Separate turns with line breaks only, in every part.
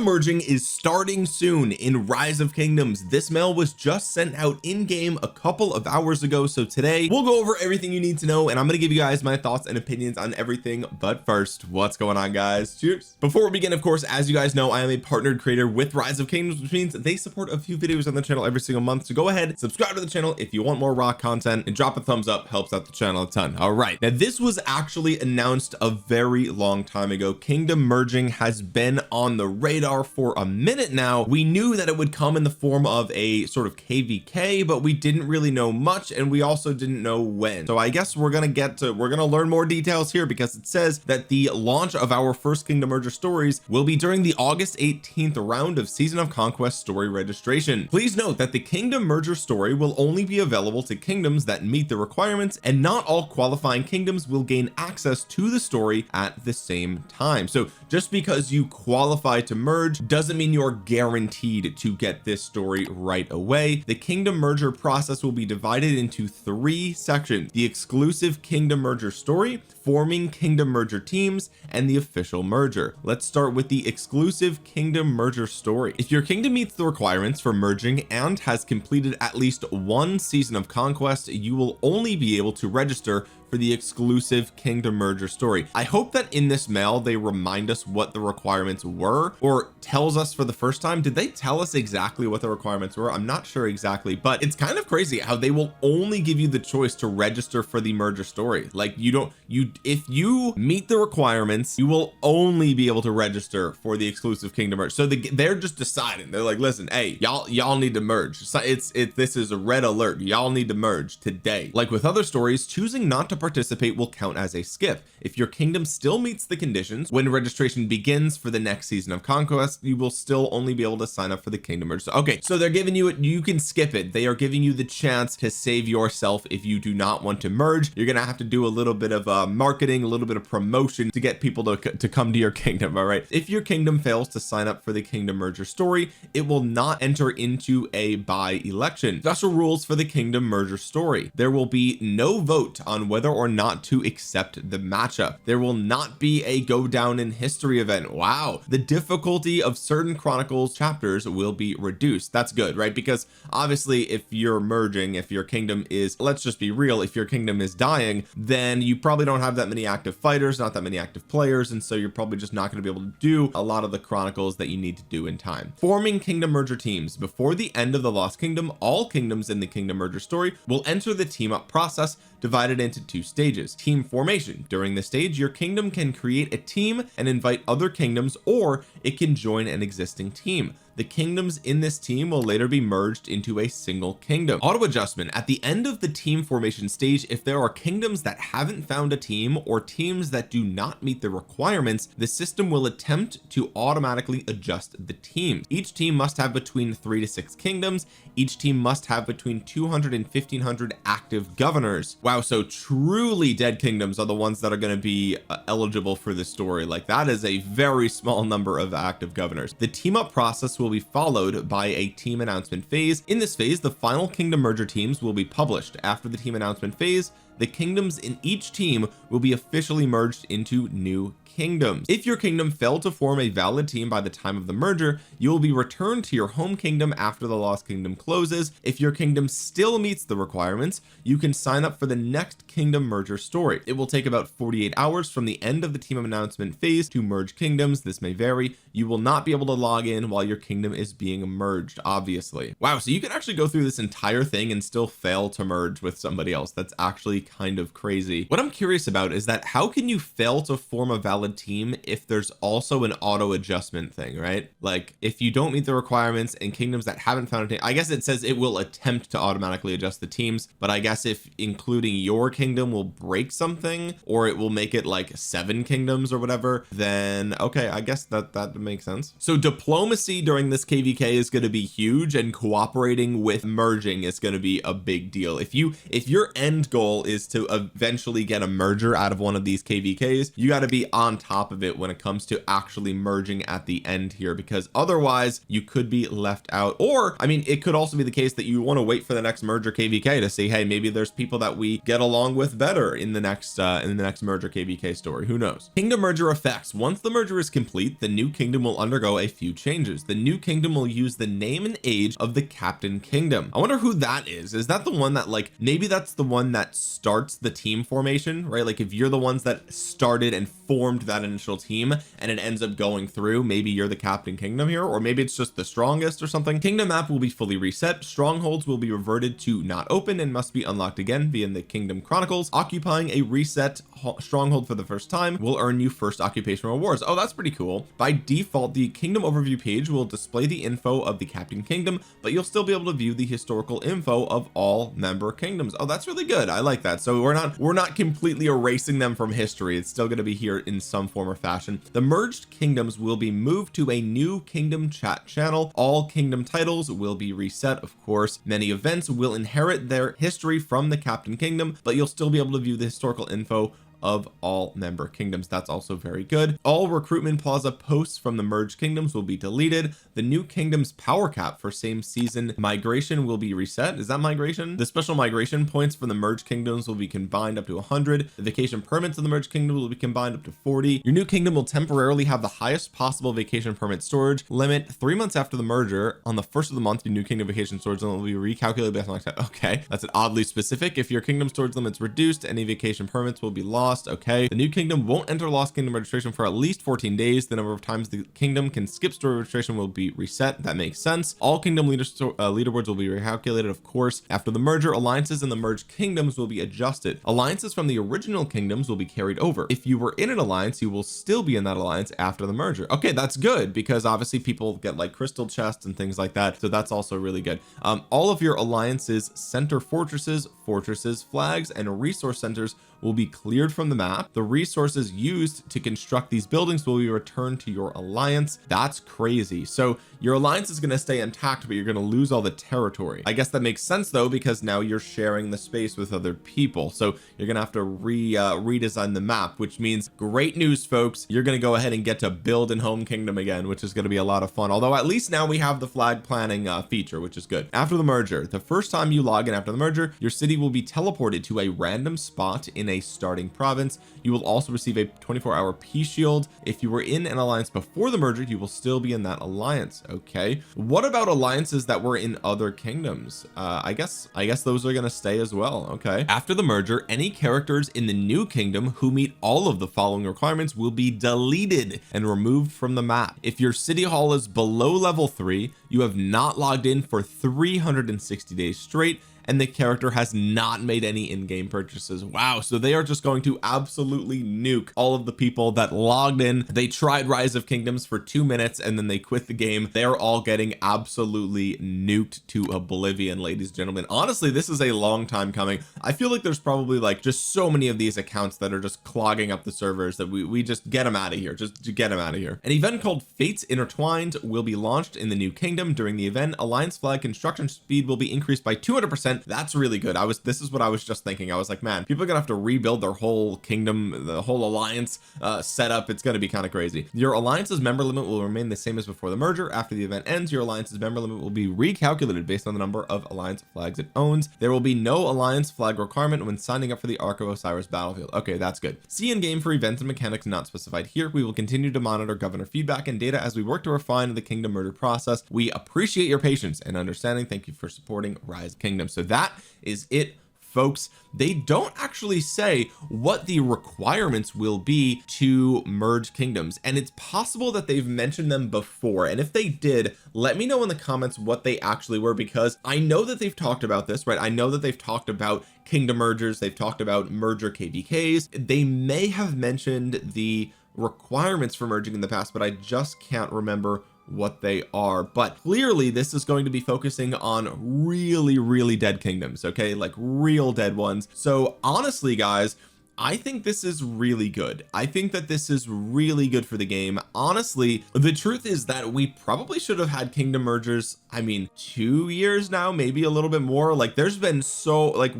Kingdom merging is starting soon in Rise of Kingdoms. This mail was just sent out in game a couple of hours ago, so today we'll go over everything you need to know, and I'm going to give you guys my thoughts and opinions on everything. But first, what's going on, guys? Cheers. Before we begin, of course, as you guys know, I am a partnered creator with Rise of Kingdoms, which means they support a few videos on the channel every single month. So go ahead, subscribe to the channel if you want more raw content, and drop a thumbs up. Helps out the channel a ton. All right, now this was actually announced a very long time ago. Kingdom merging has been on the radar for a minute now. We knew that it would come in the form of a sort of kvk, but we didn't really know much, and we also didn't know when. So I guess we're gonna learn more details here, because it says that the launch of our first Kingdom merger stories will be during the August 18th round of Season of Conquest story registration. Please note that the Kingdom merger story will only be available to kingdoms that meet the requirements, and not all qualifying kingdoms will gain access to the story at the same time. So just because you qualify to merge doesn't mean you're guaranteed to get this story right away. The Kingdom merger process will be divided into 3 sections: the exclusive Kingdom merger story, forming Kingdom merger teams, and the official merger. Let's start with the exclusive Kingdom merger story. If your kingdom meets the requirements for merging and has completed at least 1 season of conquest, you will only be able to register for the exclusive Kingdom merger story. I hope that in this mail they remind us what the requirements were, or tells us for the first time. Did they tell us exactly what the requirements were? I'm not sure exactly, but it's kind of crazy how they will only give you the choice to register for the merger story. Like, if you meet the requirements, you will only be able to register for the exclusive Kingdom merge. So they're just deciding. They're like, listen, hey, y'all need to merge. So this is a red alert. Y'all need to merge today. Like with other stories, choosing not to participate will count as a skip. If your kingdom still meets the conditions when registration begins for the next season of conquest, you will still only be able to sign up for the Kingdom merge. So, okay, so they're giving you it, you can skip it. They are giving you the chance to save yourself. If you do not want to merge, you're gonna have to do a little bit of marketing, a little bit of promotion to get people to come to your kingdom. All right, if your kingdom fails to sign up for the Kingdom merger story, it will not enter into a by-election. Special rules for the Kingdom merger story: there will be no vote on whether or not to accept the matchup. There will not be a go down in history event. Wow. The difficulty of certain chronicles chapters will be reduced. That's good, right? Because obviously if you're merging, if your kingdom is, let's just be real, if your kingdom is dying, then you probably don't have that many active fighters, not that many active players, and so you're probably just not going to be able to do a lot of the chronicles that you need to do in time. Forming Kingdom merger teams: before the end of the Lost Kingdom, all kingdoms in the Kingdom merger story will enter the team up process, divided into 2 stages. Team formation: during this stage, your kingdom can create a team and invite other kingdoms, or it can join an existing team. The kingdoms in this team will later be merged into a single kingdom. Auto adjustment: at the end of the team formation stage, if there are kingdoms that haven't found a team, or teams that do not meet the requirements, the system will attempt to automatically adjust the teams. Each team must have between 3 to 6 kingdoms. Each team must have between 200 and 1500 active governors. Wow, so truly dead kingdoms are the ones that are going to be eligible for this story. Like, that is a very small number of active governors. The team up process will be followed by a team announcement phase. In this phase, the final Kingdom merger teams will be published. After the team announcement phase, the kingdoms in each team will be officially merged into new kingdoms. If your kingdom failed to form a valid team by the time of the merger, you will be returned to your home kingdom after the Lost Kingdom closes. If your kingdom still meets the requirements, you can sign up for the next Kingdom merger story. It will take about 48 hours from the end of the team announcement phase to merge kingdoms. This may vary. You will not be able to log in while your kingdom is being merged, obviously. Wow, so you can actually go through this entire thing and still fail to merge with somebody else. That's actually kind of crazy. What I'm curious about is that how can you fail to form a valid team if there's also an auto adjustment thing, right? Like, if you don't meet the requirements and kingdoms that haven't found a team, I guess it says it will attempt to automatically adjust the teams, but I guess if including your kingdom will break something, or it will make it like 7 kingdoms or whatever, then okay, I guess that makes sense. So diplomacy during this kvk is going to be huge, and cooperating with merging is going to be a big deal. If your end goal is to eventually get a merger out of one of these kvks, you got to be on top of it when it comes to actually merging at the end here, because otherwise you could be left out. Or I mean, it could also be the case that you want to wait for the next merger kvk to see, hey, maybe there's people that we get along with better in the next merger kvk story. Who knows? Kingdom merger effects: once the merger is complete, the new kingdom kingdom will undergo a few changes. The new kingdom will use the name and age of the captain kingdom. I wonder who that is that the one that, like, maybe that's the one that starts the team formation, right? Like if you're the ones that started and formed that initial team and it ends up going through, maybe you're the captain kingdom here, or maybe it's just the strongest or something. Kingdom map will be fully reset. Strongholds will be reverted to not open and must be unlocked again via the Kingdom Chronicles. Occupying a reset stronghold for the first time will earn you first occupation rewards. Oh, that's pretty cool. By default, the kingdom overview page will display the info of the captain kingdom, but you'll still be able to view the historical info of all member kingdoms. Oh, that's really good. I like that. So we're not completely erasing them from history. It's still going to be here in some form or fashion. The merged kingdoms will be moved to a new kingdom chat channel. All kingdom titles will be reset. Of course, many events will inherit their history from the captain kingdom, but you'll still be able to view the historical info of all member kingdoms. That's also very good. All recruitment plaza posts from the merged kingdoms will be deleted. The new kingdom's power cap for same season migration will be reset. Is that migration? The special migration points from the merged kingdoms will be combined up to 100. The vacation permits of the merged kingdom will be combined up to 40. Your new kingdom will temporarily have the highest possible vacation permit storage limit 3 months after the merger. On the first of the month, your new kingdom vacation storage limit will be recalculated based on okay, that's an oddly specific. If your kingdom storage limit's reduced, any vacation permits will be lost. Okay, the new kingdom won't enter lost kingdom registration for at least 14 days. The number of times the kingdom can skip store registration will be reset. That makes sense. All kingdom leaderboards will be recalculated. Of course, after the merger, alliances in the merged kingdoms will be adjusted. Alliances from the original kingdoms will be carried over. If you were in an alliance, you will still be in that alliance after the merger. Okay, that's good, because obviously people get like crystal chests and things like that, so that's also really good. All of your alliances center fortresses, flags, and resource centers will be cleared from the map. The resources used to construct these buildings will be returned to your alliance. That's crazy. So your alliance is going to stay intact, but you're going to lose all the territory. I guess that makes sense though, because now you're sharing the space with other people, so you're gonna have to redesign the map, which means great news, folks. You're going to go ahead and get to build in home kingdom again, which is going to be a lot of fun. Although at least now we have the flag planning feature, which is good. After the merger, the first time you log in after the merger, your city will be teleported to a random spot in a starting province. You will also receive a 24-hour peace shield. If you were in an alliance before the merger, you will still be in that alliance. Okay, what about alliances that were in other kingdoms? I guess those are going to stay as well. Okay, after the merger, any characters in the new kingdom who meet all of the following requirements will be deleted and removed from the map. If your city hall is below level 3, you have not logged in for 360 days straight, and the character has not made any in-game purchases. Wow, so they are just going to absolutely nuke all of the people that logged in. They tried Rise of Kingdoms for 2 minutes and then they quit the game. They're all getting absolutely nuked to oblivion, ladies and gentlemen. Honestly, this is a long time coming. I feel like there's probably like just so many of these accounts that are just clogging up the servers that we just get them out of here. Just get them out of here. An event called Fates Intertwined will be launched in the new kingdom. During the event, alliance flag construction speed will be increased by 200%. That's really good. This is what I was just thinking. I was like, man, people are gonna have to rebuild their whole kingdom, the whole alliance setup. It's gonna be kind of crazy. Your alliance's member limit will remain the same as before the merger. After the event ends, your alliance's member limit will be recalculated based on the number of alliance flags it owns. There will be no alliance flag requirement when signing up for the Ark of Osiris battlefield. Okay, that's good. See in game for events and mechanics not specified here. We will continue to monitor governor feedback and data as we work to refine the kingdom merger process. We appreciate your patience and understanding. Thank you for supporting Rise of Kingdom. So that is it, folks. They don't actually say what the requirements will be to merge kingdoms, and it's possible that they've mentioned them before, and if they did, let me know in the comments what they actually were, because I know that they've talked about this, right? I know that they've talked about kingdom mergers, they've talked about merger kvks. They may have mentioned the requirements for merging in the past, but I just can't remember what they are. But clearly this is going to be focusing on really dead kingdoms, okay, like real dead ones. So honestly, guys, I think this is really good. I think that this is really good for the game. Honestly, the truth is that we probably should have had kingdom mergers, I mean, 2 years now, maybe a little bit more. Like there's been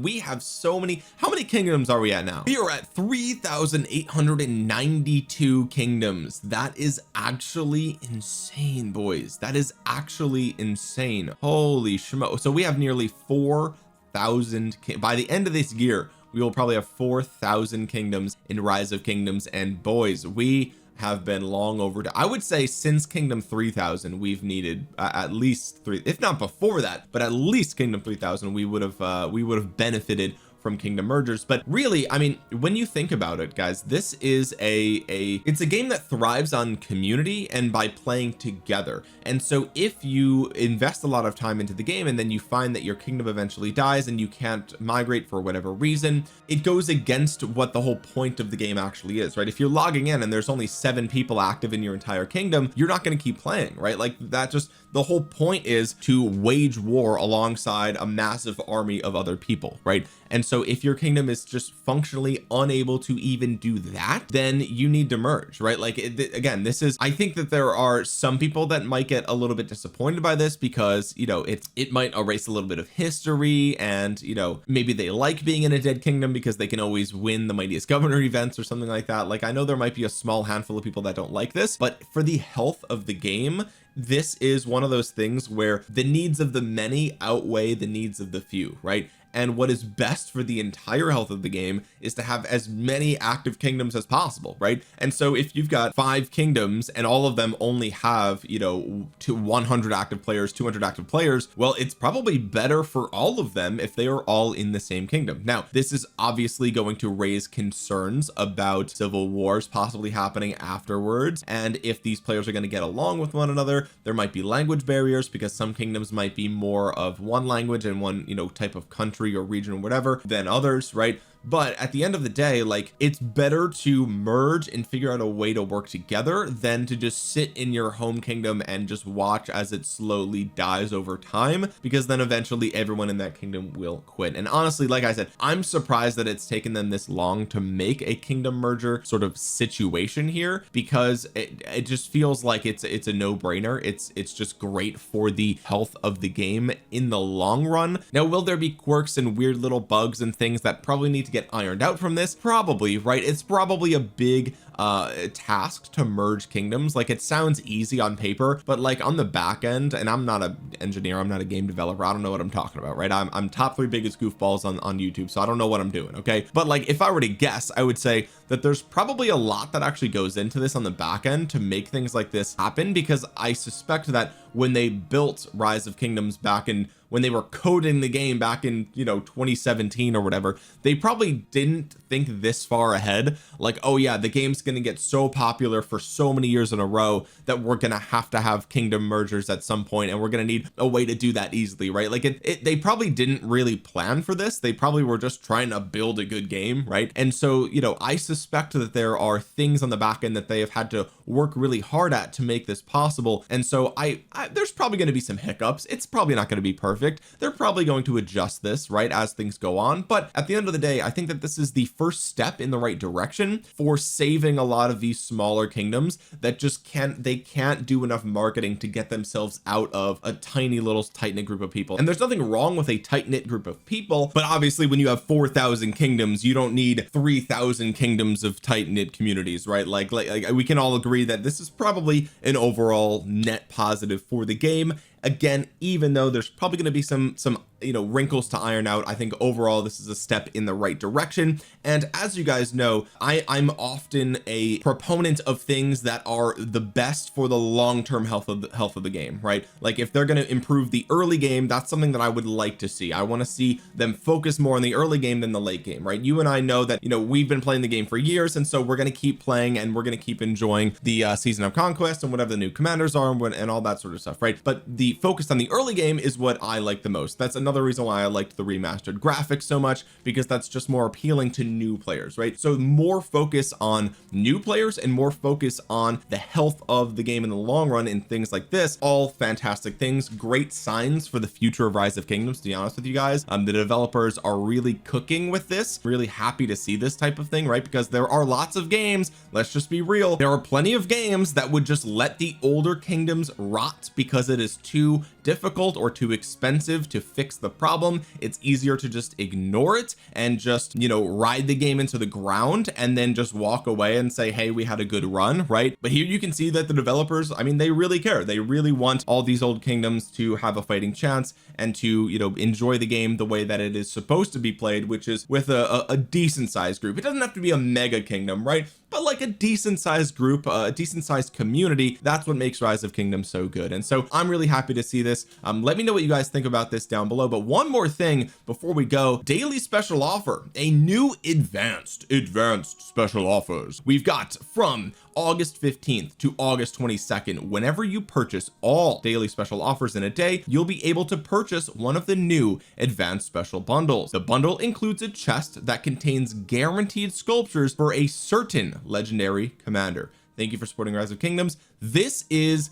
we have so many. How many kingdoms are we at now? We are at 3,892 kingdoms. That is actually insane, boys. That is actually insane. Holy schmo. So we have nearly 4,000 by the end of this year. We will probably have 4,000 kingdoms in Rise of Kingdoms, and boys, we have been long overdue. I would say since Kingdom 3000 we've needed at least three, if not before that, but at least Kingdom 3000 we would have benefited from kingdom mergers. But really, I mean, when you think about it, guys, this is it's a game that thrives on community and by playing together. And so if you invest a lot of time into the game and then you find that your kingdom eventually dies and you can't migrate for whatever reason, it goes against what the whole point of the game actually is, right? If you're logging in and there's only 7 people active in your entire kingdom, you're not going to keep playing, right? Like that, just the whole point is to wage war alongside a massive army of other people, right? And so if your kingdom is just functionally unable to even do that, then you need to merge, right? Like again, this is, I think that there are some people that might get a little bit disappointed by this because, you know, it might erase a little bit of history, and, you know, maybe they like being in a dead kingdom because they can always win the mightiest governor events or something like that. Like I know there might be a small handful of people that don't like this, but for the health of the game, this is one of those things where the needs of the many outweigh the needs of the few, right? And what is best for the entire health of the game is to have as many active kingdoms as possible, right? And so if you've got 5 kingdoms and all of them only have, you know, 100 active players, 200 active players, well, it's probably better for all of them if they are all in the same kingdom. Now, this is obviously going to raise concerns about civil wars possibly happening afterwards, and if these players are going to get along with one another, there might be language barriers because some kingdoms might be more of one language and one, you know, type of country or region or whatever than others, right? But at the end of the day, like, it's better to merge and figure out a way to work together than to just sit in your home kingdom and just watch as it slowly dies over time, because then eventually everyone in that kingdom will quit. And honestly, like I said, I'm surprised that it's taken them this long to make a kingdom merger sort of situation here, because it just feels like it's a no-brainer. It's just great for the health of the game in the long run. Now, will there be quirks and weird little bugs and things that probably need to get ironed out from this? Probably, right? It's probably a big task to merge kingdoms. Like, it sounds easy on paper, but like on the back end, and I'm not an engineer, I'm not a game developer, I don't know what I'm talking about, right? I'm top 3 biggest goofballs on YouTube, so I don't know what I'm doing, okay? But like, if I were to guess, I would say that there's probably a lot that actually goes into this on the back end to make things like this happen, because I suspect that when they built Rise of Kingdoms back in, when they were coding the game back in, you know, 2017 or whatever, they probably didn't think this far ahead, like, oh yeah, the game's going to get so popular for so many years in a row that we're going to have kingdom mergers at some point, and we're going to need a way to do that easily, right? Like they probably didn't really plan for this. They probably were just trying to build a good game, right? And so, you know, I suspect that there are things on the back end that they have had to work really hard at to make this possible. And so I there's probably going to be some hiccups. It's probably not going to be perfect. They're probably going to adjust this, right, as things go on. But at the end of the day, I think that this is the first step in the right direction for saving a lot of these smaller kingdoms that just can't do enough marketing to get themselves out of a tiny little tight-knit group of people. And there's nothing wrong with a tight-knit group of people, but obviously when you have 4,000 kingdoms, you don't need 3,000 kingdoms of tight-knit communities, right? Like we can all agree that this is probably an overall net positive for the game. Again, even though there's probably going to be some you know, wrinkles to iron out, I think overall this is a step in the right direction. And as you guys know, I'm often a proponent of things that are the best for the long-term health of the game, right? Like, if they're going to improve the early game, that's something that I would like to see. I want to see them focus more on the early game than the late game, right? You and I know that, you know, we've been playing the game for years, and so we're going to keep playing and we're going to keep enjoying the season of conquest and whatever the new commanders are and all that sort of stuff, right? But the focus on the early game is what I like the most. That's another reason why I liked the remastered graphics so much, because that's just more appealing to new players, right? So more focus on new players and more focus on the health of the game in the long run and things like this, all fantastic things, great signs for the future of Rise of Kingdoms, to be honest with you guys. The developers are really cooking with this, really happy to see this type of thing, right? Because there are lots of games, let's just be real, there are plenty of games that would just let the older kingdoms rot because it is too difficult or too expensive to fix the problem. It's easier to just ignore it and just, you know, ride the game into the ground and then just walk away and say, hey, we had a good run, right? But here you can see that the developers, I mean, they really care. They really want all these old kingdoms to have a fighting chance and to, you know, enjoy the game the way that it is supposed to be played, which is with a decent sized group. It doesn't have to be a mega kingdom, right? but like a decent sized group, a decent sized community. That's what makes Rise of Kingdoms so good. And so I'm really happy to see this. Let me know what you guys think about this down below. But one more thing before we go, daily special offer, a new advanced special offers. We've got from August 15th to August 22nd. Whenever you purchase all daily special offers in a day, you'll be able to purchase one of the new advanced special bundles. The bundle includes a chest that contains guaranteed sculptures for a certain legendary commander. Thank you for supporting Rise of Kingdoms. This is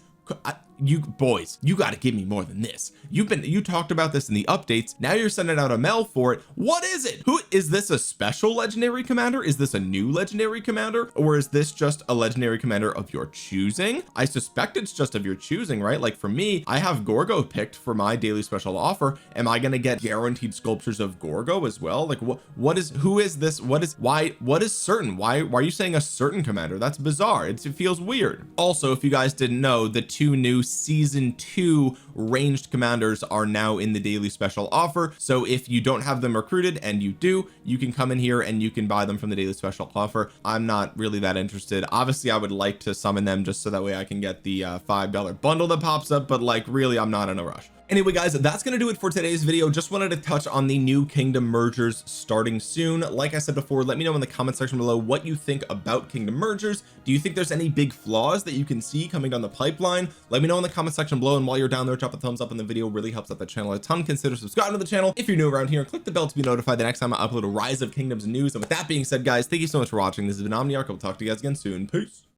you boys, you got to give me more than this. You talked about this in the updates. Now you're sending out a mail for it. What is it? Who is this? A special legendary commander? Is this a new legendary commander, or is this just a legendary commander of your choosing? I suspect it's just of your choosing, right? Like for me, I have Gorgo picked for my daily special offer. Am I going to get guaranteed sculptures of Gorgo as well? Like what is, who is this? What is certain? Why are you saying a certain commander? That's bizarre. It feels weird. Also, if you guys didn't know, the two new season 2 ranged commanders are now in the daily special offer. So if you don't have them recruited, and you do, you can come in here and you can buy them from the daily special offer. I'm not really that interested. Obviously I would like to summon them just so that way I can get the $5 bundle that pops up, but like really I'm not in a rush. Anyway guys, that's gonna do it for today's video. Just wanted to touch on the new kingdom mergers starting soon. Like I said before, let me know in the comment section below what you think about kingdom mergers. Do you think there's any big flaws that you can see coming down the pipeline? Let me know in the comment section below, and while you're down there, drop a thumbs up on the video. It really helps out the channel a ton. Consider subscribing to the channel if you're new around here, and click the bell to be notified the next time I upload a Rise of Kingdoms news. And with that being said guys, thank you so much for watching. This has been Omniarch. I'll talk to you guys again soon. Peace.